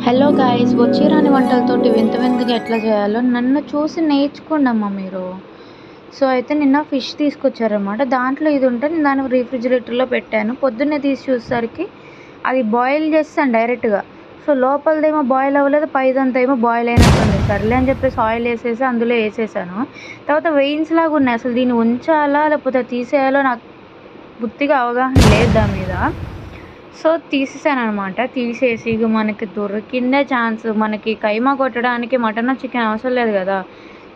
Hello guys, వచ్చి రాని వంటలతోటి వింత వింతగా ఎట్లా చేయాలో నన్ను చూసి నేర్చుకోండమ్మా మీరు. సో అయితే నిన్న ఫిష్ తీసుకొచ్చారనమాట. దాంట్లో ఇది ఉంటే నేను దాన్ని రిఫ్రిజిరేటర్లో పెట్టాను. పొద్దున్నే తీసి చూసేసరికి అది బాయిల్ చేస్తాను డైరెక్ట్గా. సో లోపలదేమో బాయిల్ అవ్వలేదు, పైదంతా ఏమో బాయిల్ అయినట్టుంది. సర్లే అని చెప్పేసి ఆయిల్ వేసేసి అందులో వేసేసాను. తర్వాత వెయిన్స్ లాగా ఉన్నాయి. అసలు దీన్ని ఉంచాలా లేకపోతే తీసేయాలో నాకు పూర్తిగా అవగాహన లేదు దాని మీద. సో తీసేసాననమాట. తీసేసి ఇక మనకి దొరికిందే ఛాన్స్. మనకి కైమా కొట్టడానికి మటన్ చికెన్ అవసరం లేదు కదా.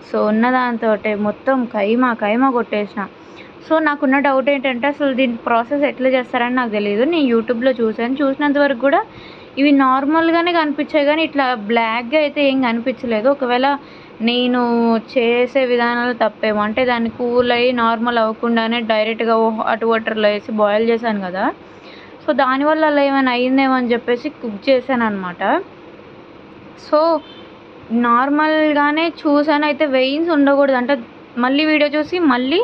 సో ఉన్న దాంతోటే మొత్తం కైమా కొట్టేసిన. సో నాకున్న డౌట్ ఏంటంటే అసలు దీని ప్రాసెస్ ఎట్లా చేస్తారని నాకు తెలియదు. నేను యూట్యూబ్లో చూసాను. చూసినంత వరకు కూడా ఇవి నార్మల్గానే కనిపించాయి కానీ ఇట్లా బ్లాక్గా అయితే ఏం కనిపించలేదు. ఒకవేళ నేను చేసే విధానాలు తప్పేమో. అంటే దాన్ని కూల్ అయ్యి నార్మల్ అవ్వకుండానే డైరెక్ట్గా హాట్ వాటర్లో వేసి బాయిల్ చేశాను కదా. సో దానివల్ల అలా ఏమైనా అయిందేమో అని చెప్పేసి కుక్ చేశాననమాట. సో నార్మల్గానే చూసాను. అయితే వెయిన్స్ ఉండకూడదు అంటే మళ్ళీ వీడియో చూసి మళ్ళీ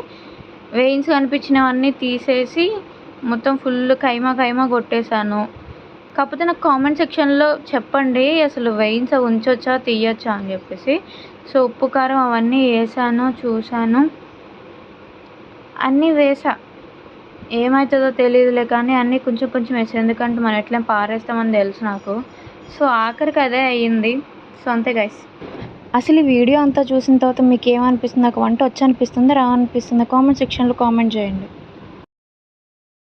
వెయిన్స్ కనిపించినవన్నీ తీసేసి మొత్తం ఫుల్ కైమా కొట్టేశాను. కాకపోతే నాకు కామెంట్ సెక్షన్లో చెప్పండి అసలు వెయిన్స్ ఉంచొచ్చా తీయొచ్చా అని చెప్పేసి. సో ఉప్పు కారం అవన్నీ వేసాను, చూశాను, అన్నీ వేసా. ఏమవుతుందో తెలియదులే కానీ అన్నీ కొంచెం వేసాను. ఎందుకంటే మనం ఎట్లా పారేస్తామని తెలుసు నాకు. సో ఆఖరికి అదే అయ్యింది. సో అంతే గైస్. అసలు ఈ వీడియో అంతా చూసిన తర్వాత మీకు ఏమనిపిస్తుంది? నాకు వంట వచ్చి అనిపిస్తుందా, రా అనిపిస్తుందా? కామెంట్ సెక్షన్లో కామెంట్ చేయండి.